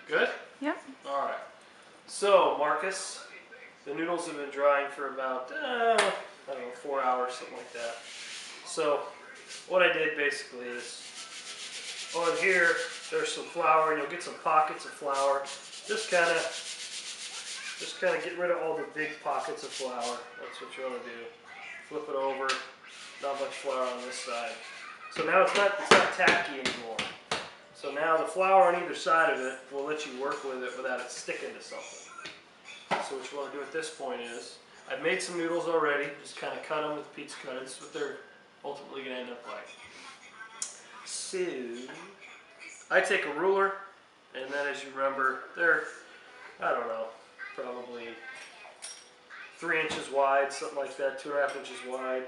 Good? Yep. All right. So, Marcus, the noodles have been drying for about, I don't know, 4 hours, something like that. So, what I did basically is, on here, there's some flour, and you'll get some pockets of flour. Just kind of get rid of all the big pockets of flour. That's what you want to do. Flip it over. Not much flour on this side. So now it's not tacky anymore. So now the flour on either side of it will let you work with it without it sticking to something. So what you want to do at this point is, I've made some noodles already. Just kind of cut them with pizza cutter. This is what they're ultimately going to end up like. So I take a ruler, and then as you remember, they're, I don't know, probably 3 inches wide, something like that, 2.5 inches wide.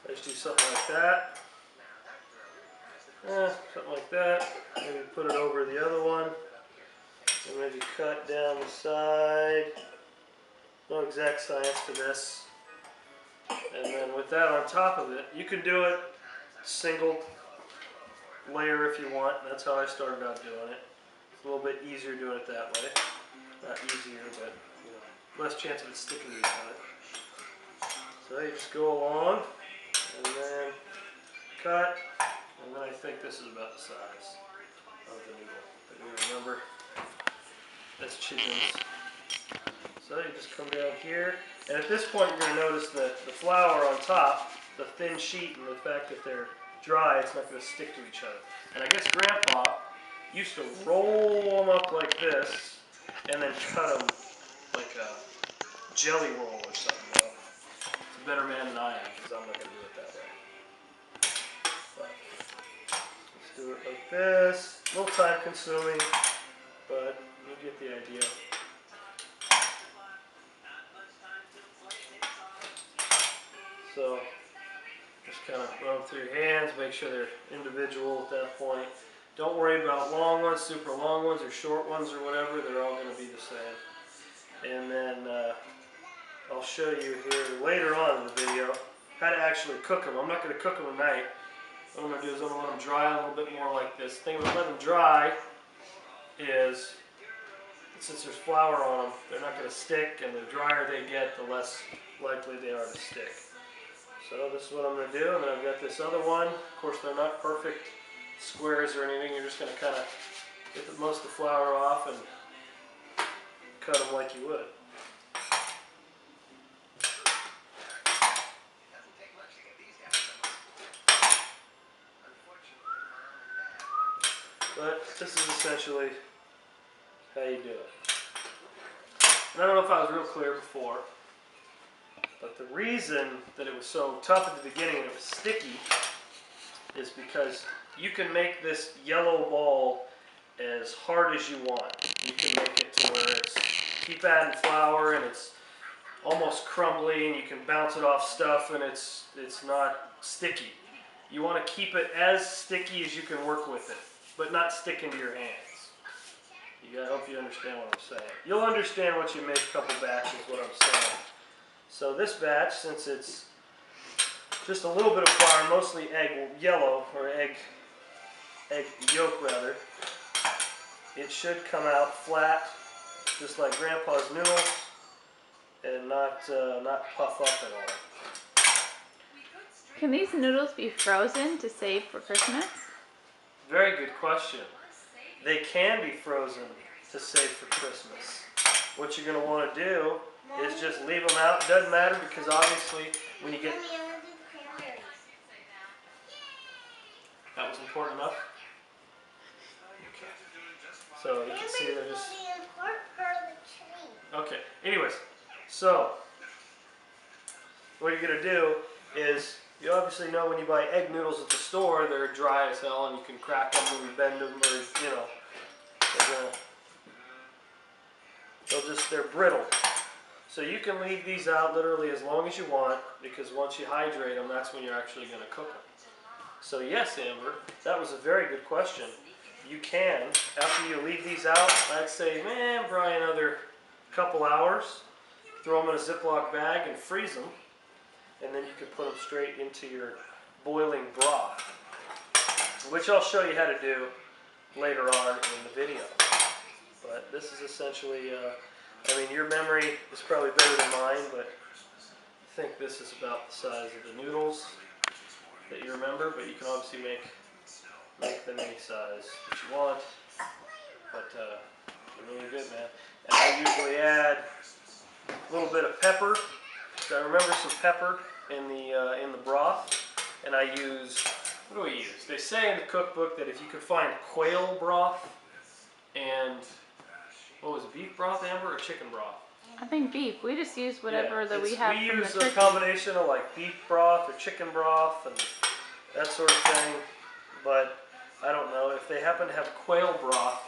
I just do something like that. Something like that. Maybe put it over the other one. And maybe cut down the side. No exact science to this. And then with that on top of it, you can do it single layer if you want. That's how I started out doing it. It's a little bit easier doing it that way. Not easier, but less chance of it sticking to each other. So you just go along and then cut. And then I think this is about the size of the noodle. But you remember, that's chickens. So you just come down here. And at this point, you're going to notice that the flour on top, the thin sheet, and the fact that they're dry, it's not going to stick to each other. And I guess Grandpa used to roll them up like this and then cut them like a jelly roll or something. Well, he's a better man than I am because I'm not going to do it that way. But let's do it like this. A little time consuming, but you get the idea. So just kind of run them through your hands, make sure they're individual at that point. Don't worry about long ones, super long ones, or short ones, or whatever. They're all going to be the same. And then I'll show you here later on in the video how to actually cook them. I'm not going to cook them tonight. What I'm going to do is I'm going to let them dry a little bit more like this. The thing with letting them dry is, since there's flour on them, they're not going to stick, and the drier they get, the less likely they are to stick. So this is what I'm going to do, and then I've got this other one. Of course, they're not perfect squares or anything. You're just going to kind of get most of the flour off and cut them like you would. But this is essentially how you do it. And I don't know if I was real clear before, but the reason that it was so tough at the beginning and it was sticky is because you can make this yellow ball as hard as you want. You can make it to where it's, keep adding flour and it's almost crumbly, and you can bounce it off stuff and it's not sticky. You want to keep it as sticky as you can work with it, but not stick into your hands. I hope you understand what I'm saying. You'll understand once you make a couple batches what I'm saying. So this batch, since it's just a little bit of flour, mostly egg yellow, or egg yolk rather, it should come out flat, just like Grandpa's noodles, and not puff up at all. Can these noodles be frozen to save for Christmas? Very good question. They can be frozen to save for Christmas. What you're going to want to do is just leave them out. It doesn't matter, because obviously when you get... That was important enough? Okay. So you can see they're just... Okay, anyways, so what you're going to do is, you obviously know when you buy egg noodles at the store, they're dry as hell and you can crack them and bend them, or, they're brittle. So you can leave these out literally as long as you want, because once you hydrate them, that's when you're actually going to cook them. So yes, Amber, that was a very good question. You can, after you leave these out, I'd say, man, probably another couple hours, throw them in a Ziploc bag and freeze them, and then you can put them straight into your boiling broth, which I'll show you how to do later on in the video. But this is essentially, I mean, your memory is probably better than mine, but I think this is about the size of the noodles that you remember, but you can obviously make them any size that you want. But they're really good, man. And I usually add a little bit of pepper. So I remember some pepper in the broth, and I use, what do we use? They say in the cookbook that if you could find quail broth and, what was it, beef broth, Amber, or chicken broth? I think beef. We just use whatever that we have We from use the a turkey. combination of like beef broth or chicken broth and that sort of thing. But I don't know, if they happen to have quail broth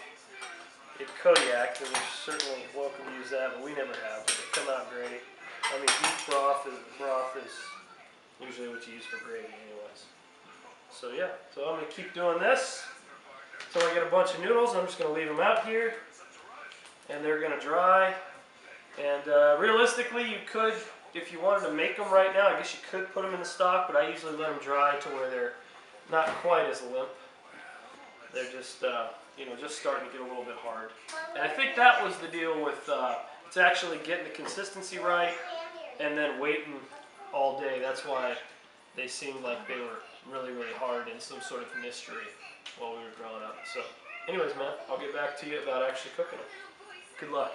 in Kodiak, then we're certainly welcome to use that, but we never have. But they come out great. I mean, beef broth is usually what you use for gravy anyways. So yeah, so I'm going to keep doing this until I get a bunch of noodles. I'm just going to leave them out here, and they're going to dry. And realistically, you could, if you wanted to make them right now, I guess you could put them in the stock, but I usually let them dry to where they're not quite as limp. They're just, you know, just starting to get a little bit hard. And I think that was the deal with, it's actually getting the consistency right and then waiting all day. That's why they seemed like they were really, really hard and some sort of mystery while we were growing up. So anyways, man, I'll get back to you about actually cooking them. Good luck.